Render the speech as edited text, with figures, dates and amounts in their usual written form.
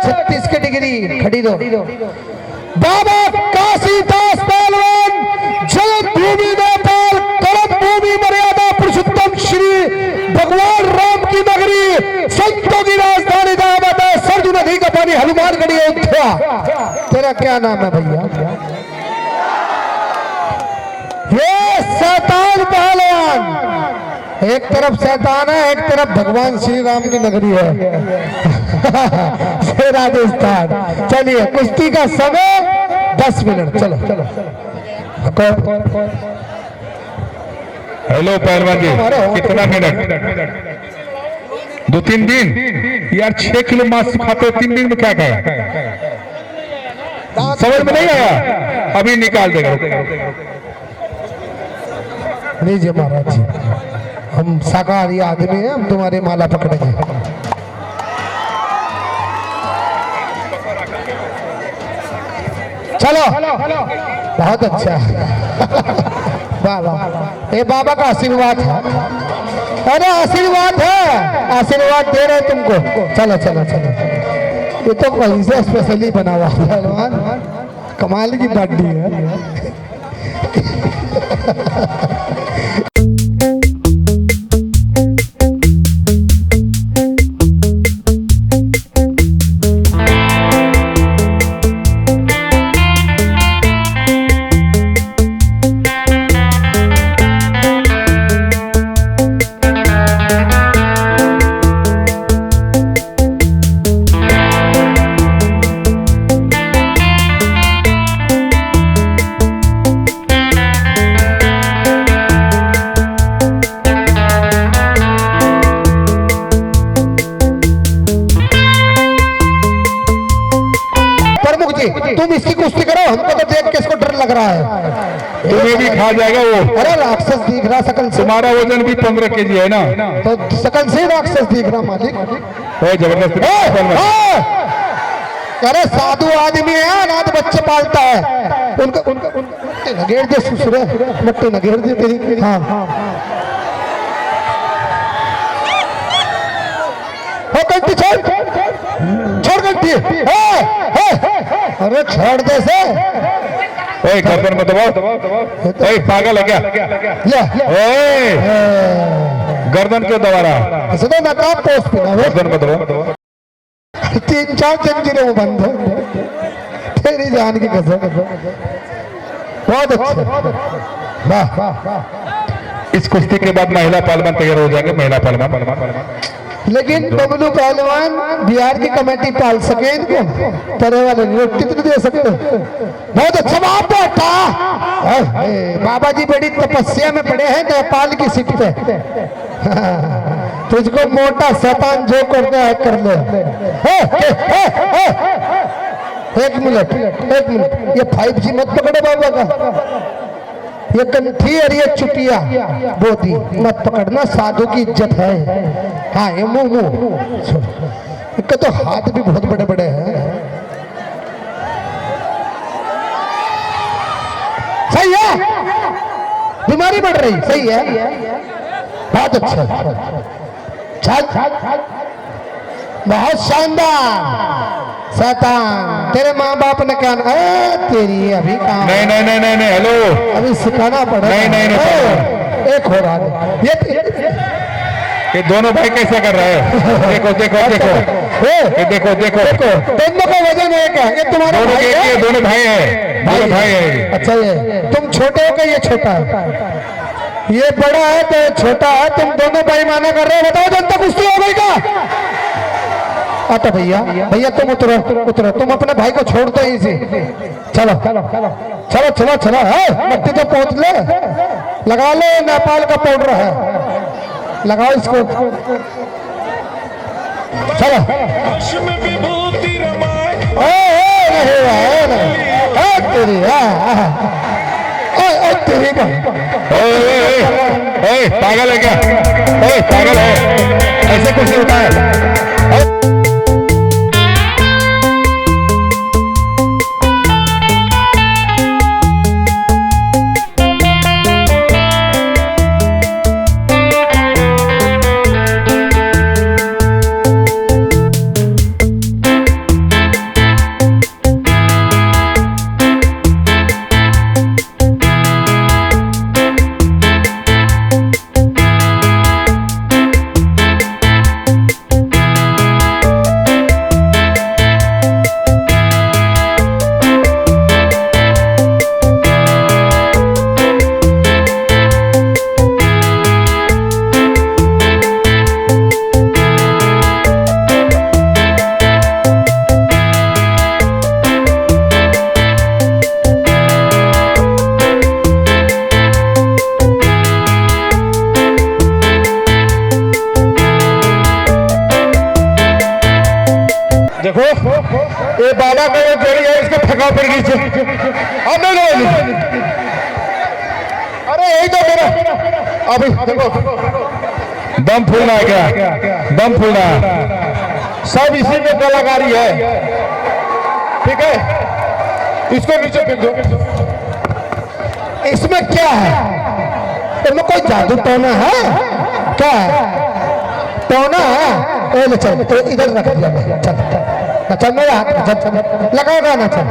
36 की डिग्री खड़ी दो। बाबा काशीदास पहलवान, जन्मभूमि नेपाल, कर्म भूमि मर्यादा पुरुषोत्तम श्री भगवान राम की नगरी, संतों की राजधानी दावत है, सरजू नदी का पानी, हनुमानगढ़ी अयोध्या। तेरा क्या नाम है भैया? ये शैतान पहलवान, एक तरफ शैतान है, एक तरफ भगवान श्री राम की नगरी है। राजस्थान। चलिए कुश्ती का समय 10 मिनट। चलो चलो। हेलो पहलवान जी, कितना मिनट? 2-3 दिन यार, 6 किलो मांस खाते हो, 3 दिन में क्या खाया? समझ में नहीं आया? अभी निकाल देगा। लीजिए महाराज जी, हम शाकाहारी आदमी हैं, हम तुम्हारे माला पकड़ेंगे। चलो, बहुत अच्छा। वाह वाह, ये बाबा का आशीर्वाद है। अरे आशीर्वाद है, आशीर्वाद दे रहे तुमको। चलो चलो चलो, ये तो कहीं से स्पेशली बना हुआ पहलवान, कमाल की बॉडी है। तुम इसकी कुश्ती करो, हमको तो देख के इसको डर लग रहा है। तुम्हें भी खा जाएगा वो। अरे राक्षस दिख रहा शकल से। तुम्हारा वजन भी 15 kg है ना, तो शकल से राक्षस दिख रहा मालिक। जबरदस्त। अरे साधु आदमी है, अनाथ बच्चे पालता है, उनका उनका मट्टी नगेड़ दे ससुरे, मट्टी नगेड़ दे तेरी। हाँ गलती छोड़ गलती। अरे छोड़ दे से। ओए गर्दन में दबाओ। ओए पागल है क्या? ओए गर्दन क्यों दबा रहा? इसने नकाब पोस्ट पहना। गर्दन में दबाओ। 3-4 जंजीरें वो बंद है, तेरी जान की कसम। बहुत अच्छा। वाह। इस कुश्ती के बाद महिला पहलवान तैयार हो जाएंगे। महिला पहलवान लेकिन बबलू पहलवान बिहार की कमेटी पाल सके इनको, तेरे वाले रोटी तो दे सकते। बहुत अच्छा बाप बेटा। बाबा जी बड़ी तपस्या में पड़े हैं नेपाल की सीट पे। तुझको मोटा शैतान जो करना है कर ले। एक मिनट, ये 5G मत पकड़े बाबा का, ये कंठी और ये चुटिया बोधी मत पकड़ना, साधु की इज्जत है। हाँ ये मुंह इनका तो हाथ भी बहुत बड़े बड़े हैं। सही है, बीमारी बढ़ रही। सही है, बहुत अच्छा, बहुत शानदार। शैतान, तेरे माँ बाप ने क्या तेरी अभी काम? नहीं। हेलो, अभी सिखाना पड़ेगा। नहीं। एक हो रहा है ये दोनों भाई कैसे कर रहे हैं? देखो दोनों का वजन एक है। ये तुम्हारे भाई है? दोनों भाई है। अच्छा, ये तुम छोटे हो, ये छोटा है, ये बड़ा है तो छोटा है, तुम दोनों भाई माना कर रहे हो। बताओ जनता कुश्ती हो गई क्या? आता भैया तुम उतरो, तुम अपने भाई को छोड़ दो इसी। चलो मट्टी तो पहुंच ले, लगा ले, नेपाल का पाउडर है, लगाओ इसको। चलो तेरी पागल है क्या? पागल है, ऐसे कुछ नहीं होता है। ये बाबा का ये जोड़ी है, इसको फेंका पड़ गई से। अब नहीं अरे यही तो मेरा अभी देखो दम फूलना है क्या, दम फूलना है, सब इसी में कलाकारी है। ठीक है, इसको नीचे फेंक दो। इसमें क्या है? इसमें कोई जादू टोना है क्या? टोना है? ए ले चल, इधर रख दिया। चल चल मेरा हाथ लगाओगा ना, चल।